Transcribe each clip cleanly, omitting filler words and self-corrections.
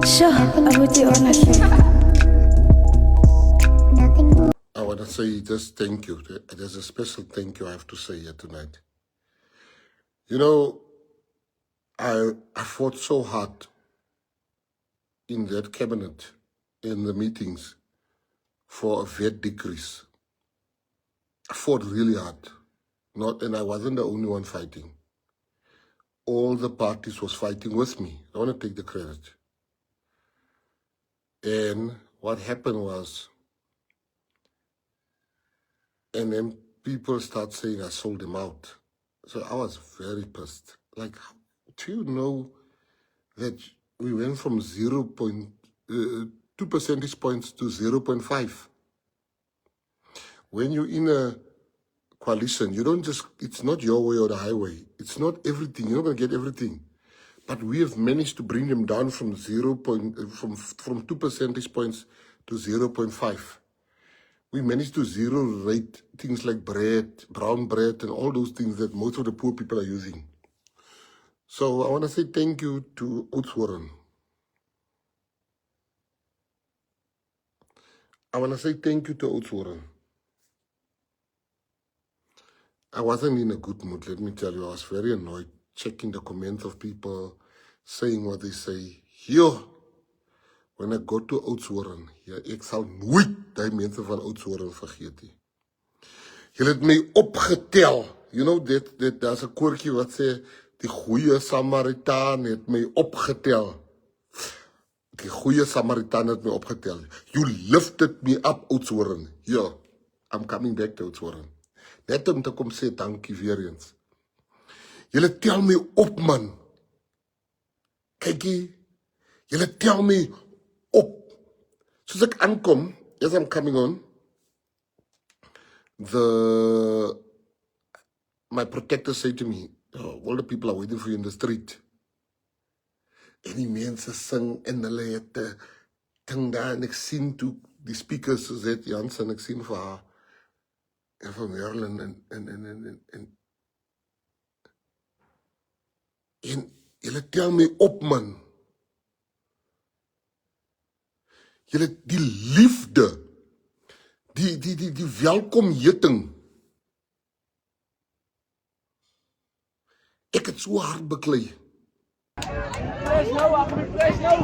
Sure, abuti honestly. I want to say just thank you. There's a special thank you I have to say here tonight. You know, I fought so hard in that cabinet, in the meetings, for a VAT decrease. I fought really hard. And I wasn't the only one fighting. All the parties was fighting with me. I want to take the credit. And what happened was, and then people start saying I sold them out. So I was very pissed. Like, do you know that we went from 2 percentage points to 0.5? When you're in a coalition, you don't just, it's not your way or the highway. It's not everything. You're not going to get everything. But we have managed to bring them down from from 2 percentage points to 0.5. We managed to zero rate things like bread, brown bread, and all those things that most of the poor people are using. So I want to say thank you to Oudtshoorn. I want to say thank you to Oudtshoorn. I wasn't in a good mood, let me tell you. I was very annoyed, checking the comments of people, saying what they say. Yo, when I go to Oudtshoorn, ja, ek sal nooit die mense van Oudtshoorn vergeet nie. Julle het my opgetel. You know, daar's 'n koortjie wat sê, die goeie Samaritaan het my opgetel. Die goeie Samaritaan het my opgetel. You lifted me up, Oudtshoorn. Ja, I'm coming back to Oudtshoorn. Net om te kom sê dankie weer eens. Julle tel my op, man. Kykie, julle tel my op. Soos ek aankom, as I'm coming on, my protector said to me, oh, all the people are waiting for you in the street. En die mense sing en hulle het ding daar en ek sien toe die speakers soos het Jansen, ek sien vir haar en vir Merlin en julle tel my op, man. Julle die liefde, die welkomheting. Ek het so hard beklei. Press nou, press nou.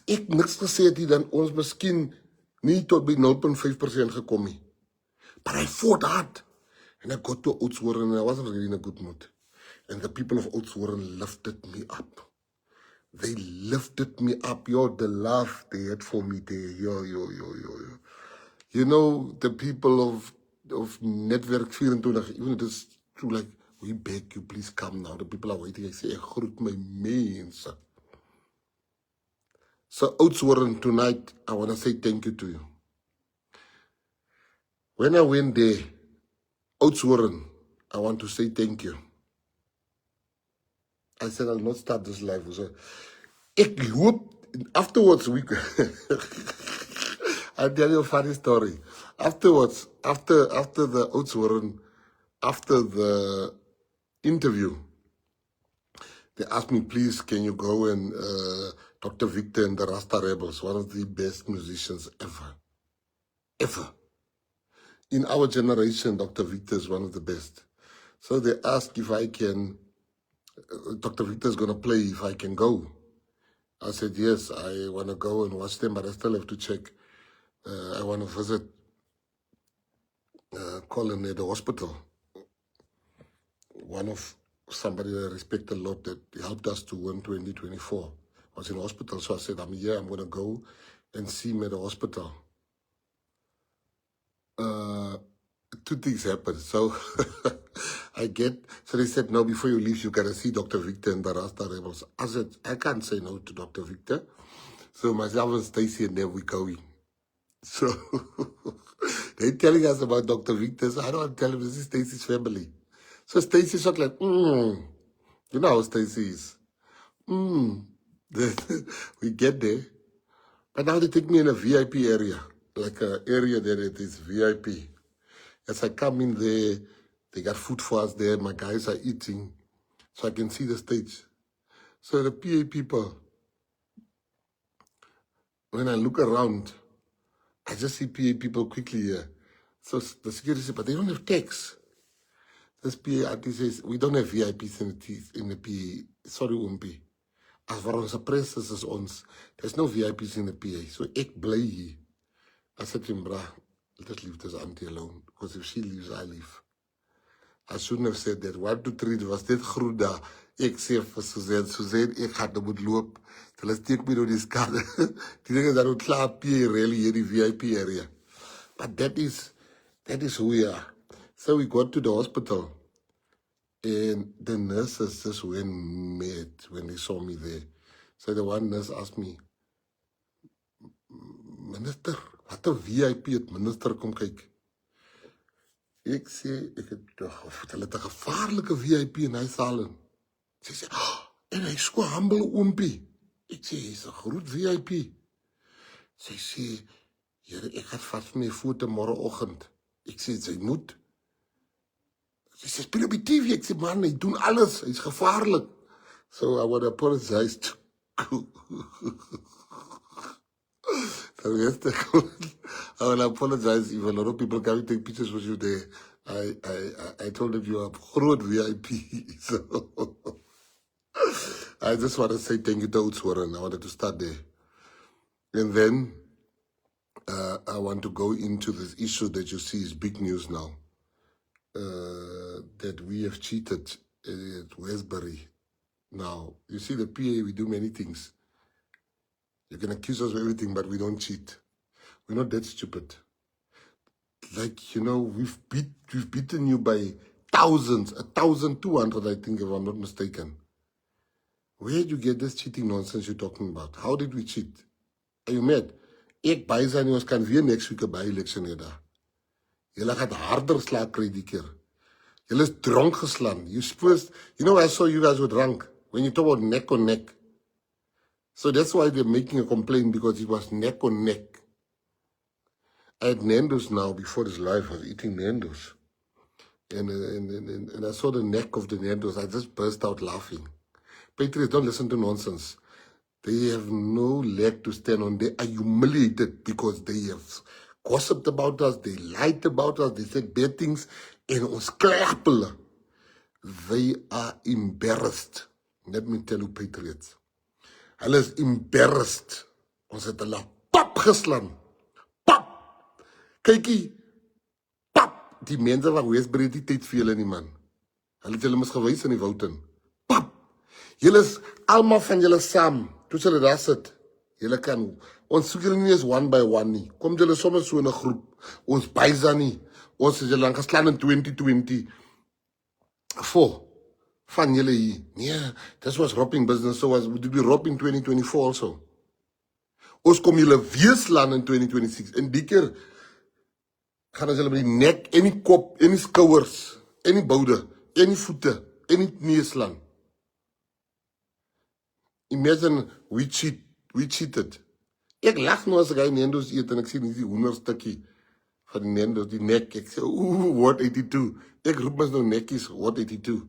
As ek niks gesê het, dan ons miskien nie tot by 0.5% gekom nie. But I fought hard. And I got to Oudtshoorn and I wasn't really in a good mood. And the people of Oudtshoorn lifted me up. They lifted me up. The love they had for me there. You know, the people of Netwerk 24, even it is true, like, we beg you, please come now. The people are waiting. I say, ek groet my mense. So Oudtshoorn, tonight, I want to say thank you to you. When I went there, Oudtshoorn, I want to say thank you. I said, I'll not start this live. So, ek hoop, afterwards, I'll tell you a funny story. Afterwards, after the Oudtshoorn, after the interview, they asked me, please, can you go and Dr. Victor and the Rasta Rebels, one of the best musicians ever. Ever. In our generation, Dr. Victor is one of the best. So they asked if I can, Dr. Victor is going to play, if I can go. I said, yes, I want to go and watch them, but I still have to check. I want to visit Colin at the hospital. One of somebody that I respect a lot that helped us to win 2024 was in hospital. So I said, I'm here, I'm going to go and see him at the hospital. Two things happened. So so they said, no, before you leave, you got to see Dr. Victor and the Rasta Rebels. I said, I can't say no to Dr. Victor. So myself and Stacey and then we going. So they're telling us about Dr. Victor. So I don't want to tell him this is Stacey's family. So Stacey's like, you know how Stacey is. We get there. But now they take me in a VIP area, like an area that it is VIP. As I come in there, they got food for us there. My guys are eating, so I can see the stage. So the PA people, when I look around, I just see PA people quickly here. So the security says, but they don't have tax. This PA artist says, we don't have VIPs in the PA. Sorry, Umpi. As far as the press is ons, there's no VIPs in the PA. So ek bly hier. I said to him, brah, let us leave this auntie alone. Because if she leaves, I leave. I shouldn't have said that. 1, 2, 3, was dit groet daar. Ek sê vir Suzanne, ek gaan moet loop. Hulle steek my door die skade. Die ding is dat ons klaar PA really hier die VIP area. But that is who we are. So we got to the hospital. And the nurses just went mad when they saw me there. So the one nurse asked me, Minister, wat 'n VIP het minister kom kyk. Ek sê, hulle het 'n gevaarlike VIP in hy saal in. Sy sê, en hy is so humble oompie. Ek sê, hy's 'n groot VIP. Sy sê, Here, ek gaan vat my voete môreoggend. Ek sê, sy moet. Sy sê, speel op die TV. Ek sê, man, hy doen alles. Hy's gevaarlik. So I would apologize to I will apologize if a lot of people come and take pictures with you there. I told them you are a groot VIP. So I just want to say thank you to Oudtshoorn. I wanted to start there. And then I want to go into this issue that you see is big news now. That we have cheated at Westbury. Now, you see the PA, we do many things. You can accuse us of everything, but we don't cheat. We're not that stupid. Like, you know, we've beaten you by thousands, 1,200, I think, if I'm not mistaken. Where did you get this cheating nonsense you're talking about? How did we cheat? Are you mad? Ek by zijn, ons kan weer next week 'n by-election hê daar. Julle gaan harder sla kry die keer. Julle is dronk geslaan. You know, I saw you guys were drunk when you talk about neck on neck. So that's why they're making a complaint, because it was neck on neck. I had Nando's now before this live. I was eating Nando's. And I saw the neck of the Nando's. I just burst out laughing. Patriots, don't listen to nonsense. They have no leg to stand on. They are humiliated because they have gossiped about us. They lied about us. They said bad things. And ons klap hulle. They are embarrassed. Let me tell you, Patriots. Hulle is embarrassed Ons het hulle pap geslaan. Pap! Kykie, pap! Die mense van Westbury het die tyd vir julle nie, man. Hulle het julle mis gewys in die woud in. Pap! Julle is almal van julle saam. Toe julle daar sit, julle kan, ons soek julle nie eens one by one nie. Kom julle sommer so in 'n groep. Ons bysa nie. Ons het julle geslaan in 2024. Van julle hier. Nee, this was robbing business, so was would be robbing 2024 also. Ons kom julle weer slaan in 2026. En die keer gaan ons julle met die nek en die kop en die skouers en die boude en die voete en die knie slaan. Imagine we cheated. Ek lag nou as ek hy Nendo's eet en ek sien die hoenderstukkie van die Nendo's, die nek. Ek sê, what 82? Ek roep mys nou nekkies, what 82?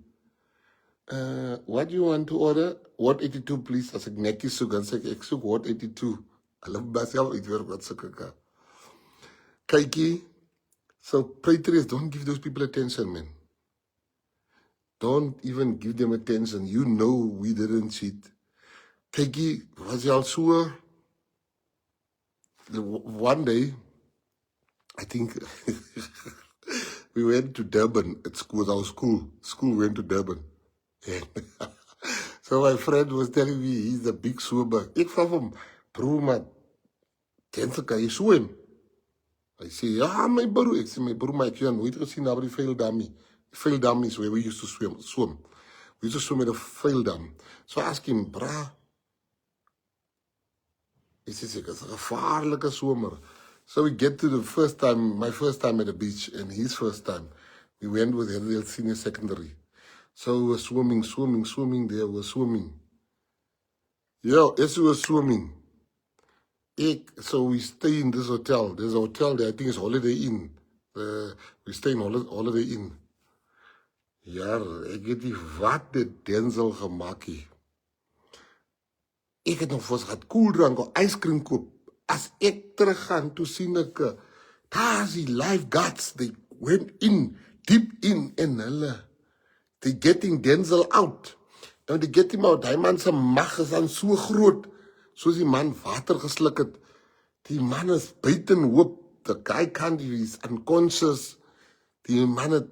What do you want to order? What 82 please? As ek nekkies soek, dan sê ek soek what 82. Hulle myself uitwerk wat soek ek. Kykie, so Patriots, don't give those people attention, man. Don't even give them attention. You know we didn't cheat. Kykie, was jy al so? One day, I think we went to Durban at school. Our school went to Durban. And so my friend was telling me he's a big swimmer. Ek vra hom, bro, man, kan jy swem? Hy sê, ja, my bro. Ek sê, my bro, maar ek het nooit gesien daar by die Veildam nie. Die Veildam is where we used to swim. We used to swim at the Veildam. So I asked him, bra, he says, ek is 'n gevaarlike swimmer. So we get to the first time, my first time at the beach, and his first time. We went with Heatherfield Senior Secondary. So we were swimming there, we were swimming. Yeah, as we were swimming, so we stay in this hotel. There's a hotel there, I think it's Holiday Inn. We stay in Holiday Inn. Ja, ek weet nie wat dit Denzel gemaak het. Ek het nog vir ons gehad koeldrank of ijscream koop. As ek teruggaan, toe sien ek, daar's die lifeguards, they went in, deep in, en hulle, they getting Denzel out. Nou, they get him out, die man se mag is dan so groot, soos die man water gesluk het. Die man is buiten hoop, the guy can't, he's unconscious. Die man het,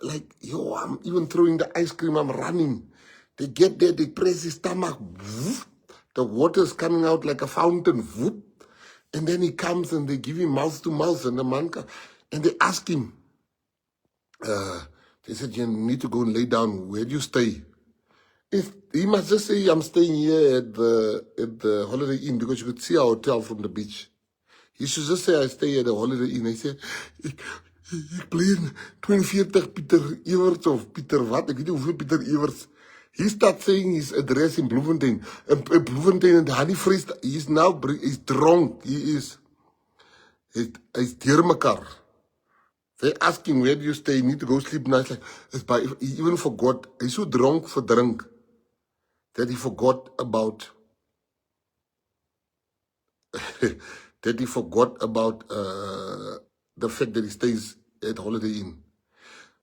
like, yo, I'm even throwing the ice cream, I'm running. They get there, they press his stomach, whoop, the water's coming out like a fountain, whoop. And then he comes and they give him mouth to mouth, and the man and they ask him, they said, you need to go and lay down, where do you stay? He must just say, I'm staying here at the Holiday Inn, because you could see our hotel from the beach. He should just say, I stay at the Holiday Inn. He said, ek bly in 42 Pieter Everts of Pieter wat, ek weet nie hoeveel Pieter Everts. He starts saying his address in Bloemfontein. In Bloemfontein and Honey Freest, he's drunk. He's deurmekaar. They ask him, where do you stay? You need to go sleep now. He even forgot. He's so drunk for drink that he forgot about the fact that he stays at Holiday Inn.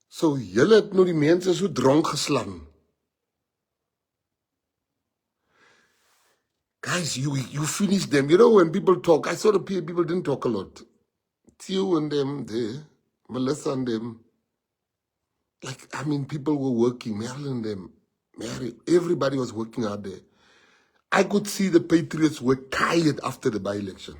So julle het nou die mense so dronk geslaan. Guys, you finish them. You know, when people talk, I saw the people didn't talk a lot. Theo and them there, Melissa and them. Like, I mean, people were working, Meryl and them, Mary, everybody was working out there. I could see the Patriots were tired after the by-election.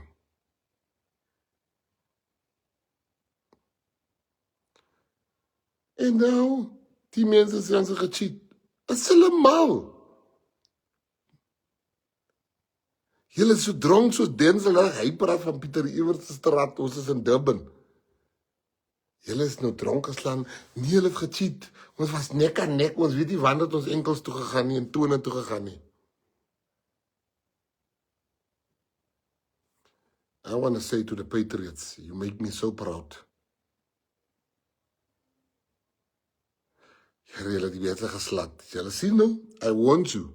En nou, die mense sê ons het gecheat. Is hulle mal? Julle is so dronk soos Denzel, hy praat van Pieter Everts se straat, ons is in Durban. Julle is nou dronk geslaan, nie hulle het gecheat. Ons was nek aan nek, ons weet nie wanneer het ons enkels toegegaan nie en tone toegegaan nie. I want to say to the Patriots, you make me so proud. Julle die mense geslat. Julle sien nou, I want you.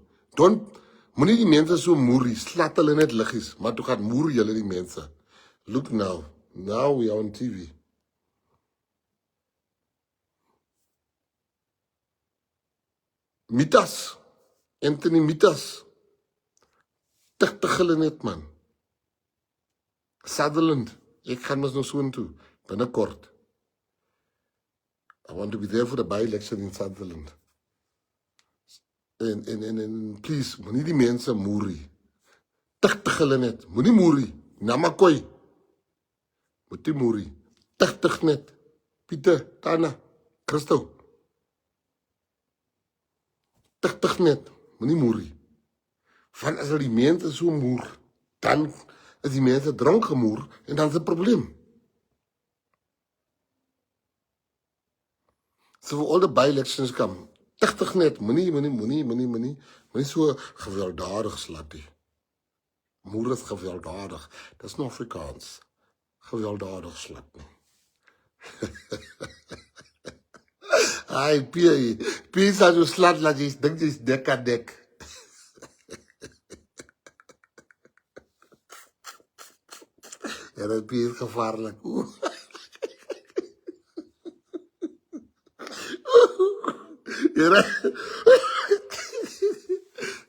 Moenie die mense so moerie, slat hulle net liggies, maar toe gaan moer julle die mense. Look now, now we are on TV. Mitas, Anthony Mitas. Tig hulle net, man. Sutherland, ek gaan mos nou soontoe, binnekort. I want to be there for the by-election in Sutherland. En please, moenie die mense moerie. Tigtig hulle net, moenie moerie. Namakoi, moet die moerie. Tigtig net. Pieter, Tana, Christo. Tigtig net, moenie moerie. Van as die mense so moer, dan is die mense drank gemoer en dan is 'n probleem. So for all the by-elections come, tigtig net, moenie so gewelddadig slat nie. Moer is gewelddadig. Dis nou Afrikaans. Gewelddadig slat nie. Ai, Pie sa so slat laat jy dink jy's nek aan nek. Ja, dat Pie is gevaarlik. Ja,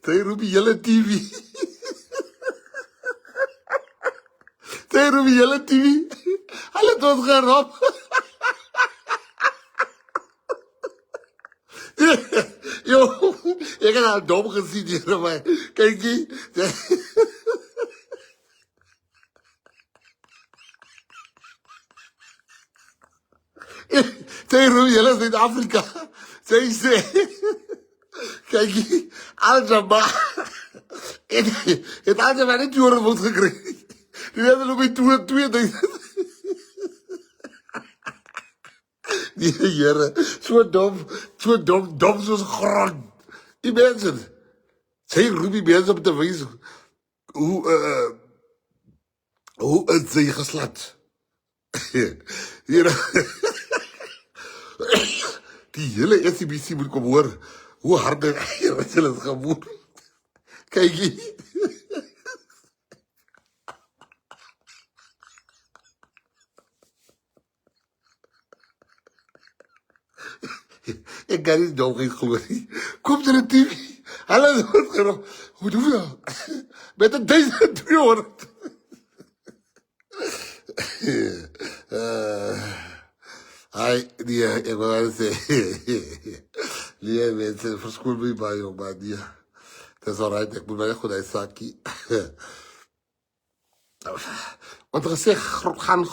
sy roep die hele TV. Sy roep die hele TV. Hulle het ons gerop. Yo, ek het al dom gesien hier, maar kyk jy. Sy roep julle Suid-Afrika. Sy sê, kyk jy, Al-Jabba het Al-Jabba net jore moet gekry. Die het hulle by 2000. Die Here, so dom soos grond. Die mense, sy roep die mense op te wys, hoe is sy geslat? Here, die hele SABC moet kom hoor, hoe hard hulle is gemoed. Kyk jy. Ek kan nie dom glo nie. Kom ter die TV. Hulle het gerop. Hoe doen jy? Met 1200. Nee, ek wil sê. Nee, mense, verskoon my baie, maar nee. Dis alright, ek moet baie goed uitsaakie. Want gesê, gaan...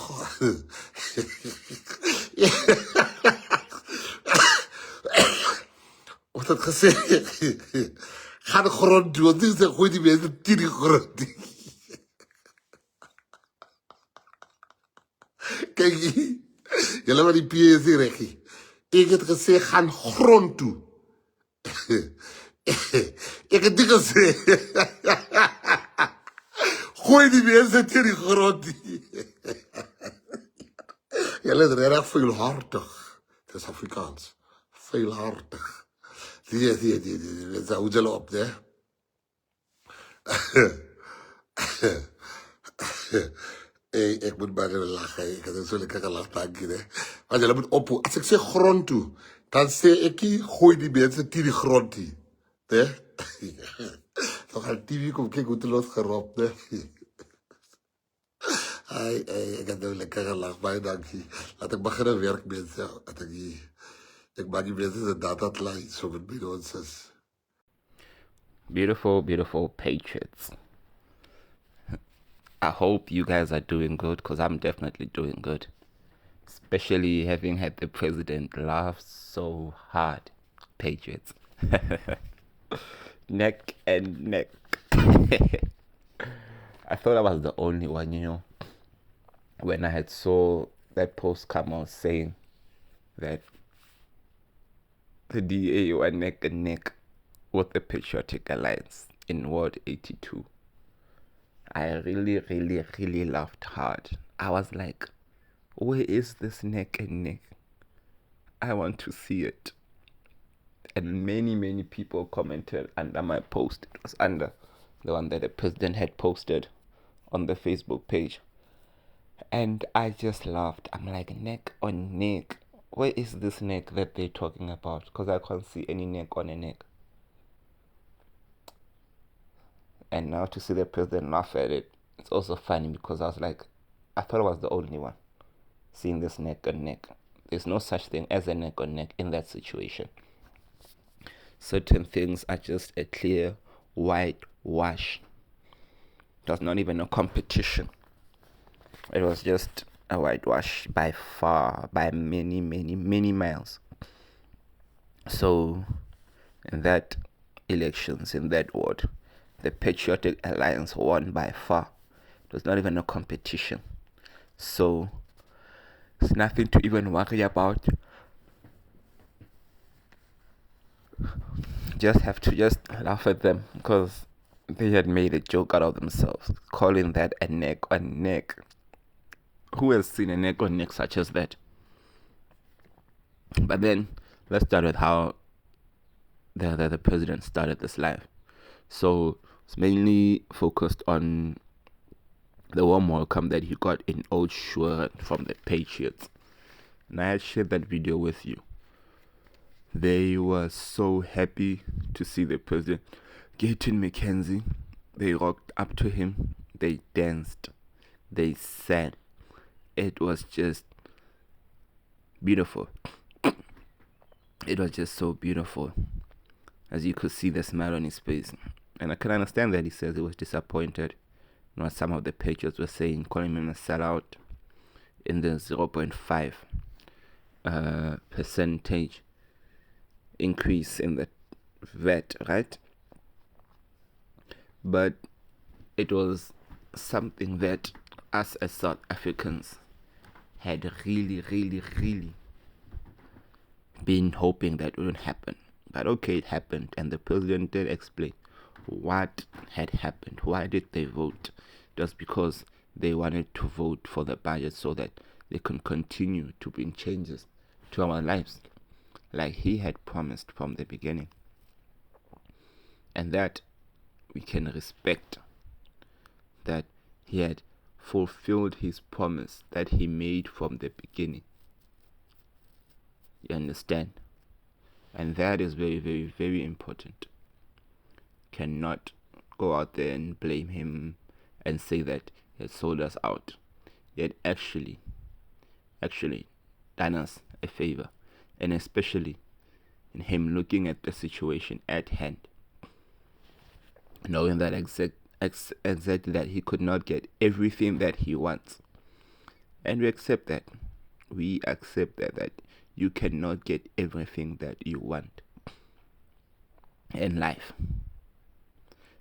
Wat het gesê, gaan grond doen, want dis gooi die mense 10 grond. Kijk jy, julle wat die PSC regie, ek het gesê, gaan grond toe. Ek het nie gesê, gooi die mense 10 grond. Julle is regtig veelhartig, dis Afrikaans, veelhartig. Die, hou julle op, né? Ek moet maar lag, ek het so lekker gelag, dankie, né? Want julle moet op, as ek sê grond toe, dan sê ek nie, gooi die mense teen die grond toe, né? Dan gaan TV kom kyk hoe te los gerop, né? Ek het nou lekker gelag, baie dankie. Laat ek begin werk, mense, ek maak die mense se data klaar, so met my ons is. Beautiful, beautiful Patriots. I hope you guys are doing good, because I'm definitely doing good. Especially having had the president laugh so hard. Patriots. Neck and neck. I thought I was the only one, you know. When I had saw that post come out saying that the DA were neck and neck with the Patriotic Alliance in Ward 82. I really, really, really laughed hard. I was like, where is this neck and neck? I want to see it. And many, many people commented under my post. It was under the one that the president had posted on the Facebook page. And I just laughed. I'm like, neck on neck. Where is this neck that they're talking about? Because I can't see any neck on a neck. And now to see the president laugh at it, it's also funny because I was like, I thought I was the only one seeing this neck on neck. There's no such thing as a neck on neck in that situation. Certain things are just a clear whitewash. It was not even a competition. It was just a whitewash by far, by many, many, many miles. So, in that elections, in that ward, the Patriotic Alliance won by far. It was not even a competition. So, it's nothing to even worry about. Just have to just laugh at them because they had made a joke out of themselves, calling that a neck on neck. Who has seen a neck on neck such as that? But then let's start with how the president started this live. So it's mainly focused on the warm welcome that he got in Old Shuren from the Patriots. And I had shared that video with you. They were so happy to see the president. Gayton McKenzie, they rocked up to him, they danced, they sang. It was just beautiful. It was just so beautiful. As you could see the smile on his face. And I can understand that he says he was disappointed in what some of the Patriots were saying, calling him a sellout in the 0.5 percentage increase in the VAT, right? But it was something that us as South Africans had really, really, really been hoping that wouldn't happen. But okay, it happened, and the president did explain what had happened. Why did they vote? Just because they wanted to vote for the budget so that they can continue to bring changes to our lives, like he had promised from the beginning. And that we can respect, that he had fulfilled his promise that he made from the beginning. You understand? And that is very, very, very important. Cannot go out there and blame him and say that he had sold us out. He had actually done us a favor. And especially in him looking at the situation at hand, knowing that exactly that he could not get everything that he wants. And we accept that. We accept that you cannot get everything that you want in life.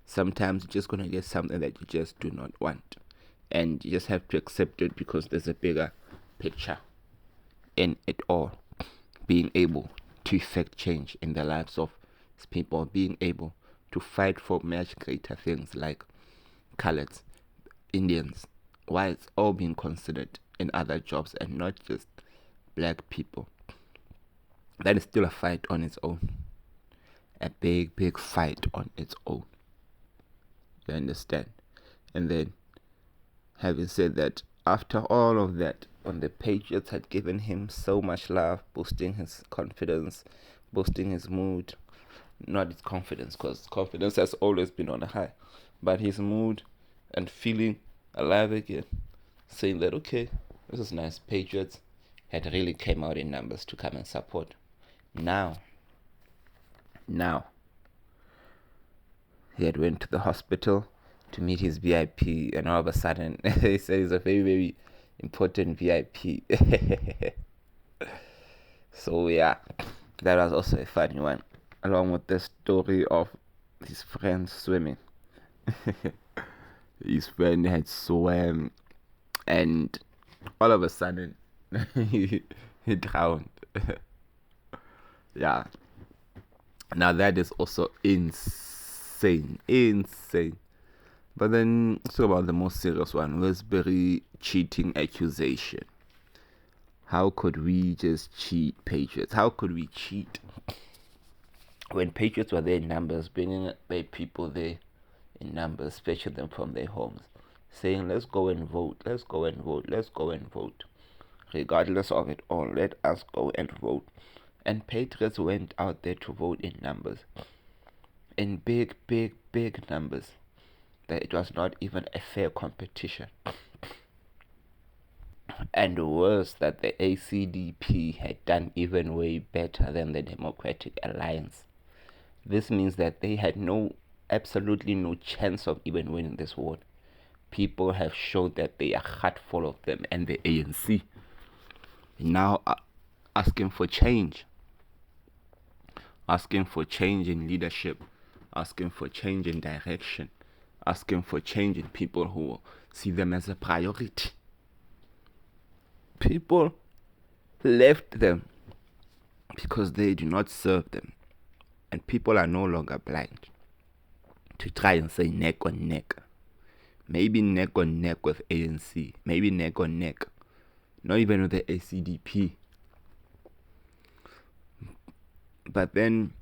Sometimes you're just going to get something that you just do not want. And you just have to accept it because there's a bigger picture in it all. Being able to effect change in the lives of people, being able to fight for much greater things like coloreds, Indians, whites, all being considered in other jobs and not just black people. That is still a fight on its own. A big, big fight on its own. You understand? And then, having said that, after all of that, when the Patriots had given him so much love, boosting his confidence, boosting his mood, not his confidence, because confidence has always been on a high, but his mood and feeling alive again, saying that, okay, this is nice. Patriots had really came out in numbers to come and support. Now, he had went to the hospital to meet his VIP, and all of a sudden, he said he's a very, very important VIP. So yeah, that was also a funny one, along with the story of his friend swimming. His friend had swam, and all of a sudden, he drowned. Yeah. Now that is also insane. But then, let's talk about the most serious one, Westbury cheating accusation. How could we just cheat Patriots? How could we cheat when Patriots were there in numbers, bringing their people there in numbers, fetching them from their homes, saying, let's go and vote, let's go and vote, let's go and vote. Regardless of it all, let us go and vote. And Patriots went out there to vote in numbers. In big, big, big numbers. that it was not even a fair competition. And worse, that the ACDP had done even way better than the Democratic Alliance. This means that they had absolutely no chance of even winning this war. People have showed that they are heartful of them and the ANC. Now asking for change. Asking for change in leadership. Asking for change in direction. Asking for change in people who see them as a priority. People left them because they do not serve them. And people are no longer blind to try and say neck on neck. Maybe neck on neck with ANC. Maybe neck on neck. Not even with the ACDP. But then,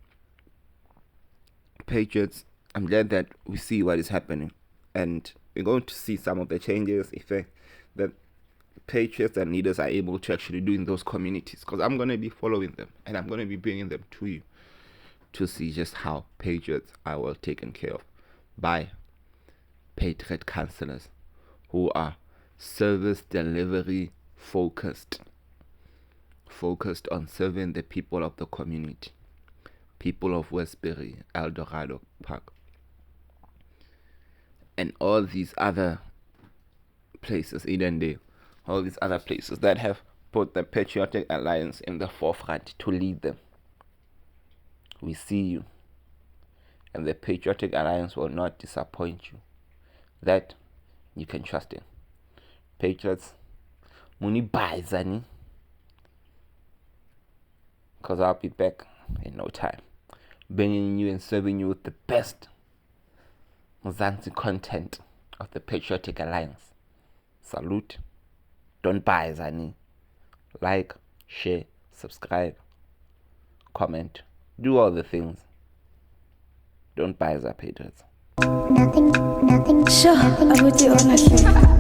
Patriots, I'm glad that we see what is happening. And we're going to see some of the changes, effect that Patriots and leaders are able to actually do in those communities. Because I'm going to be following them. And I'm going to be bringing them to you to see just how Patriots are well taken care of by Patriot councillors who are service delivery focused on serving the people of the community, people of Westbury, Eldorado Park, and all these other places, Edendale, all these other places that have put the Patriotic Alliance in the forefront to lead them. We see you, and the Patriotic Alliance will not disappoint you. That you can trust in. Patriots, muni baizani, because I'll be back in no time, bringing you and serving you with the best Mzansi content of the Patriotic Alliance. Salute. Don't buy Zani. Like, share, subscribe, comment, do all the things. Don't buy the Patriots. Nothing. Sure, I would do ownership.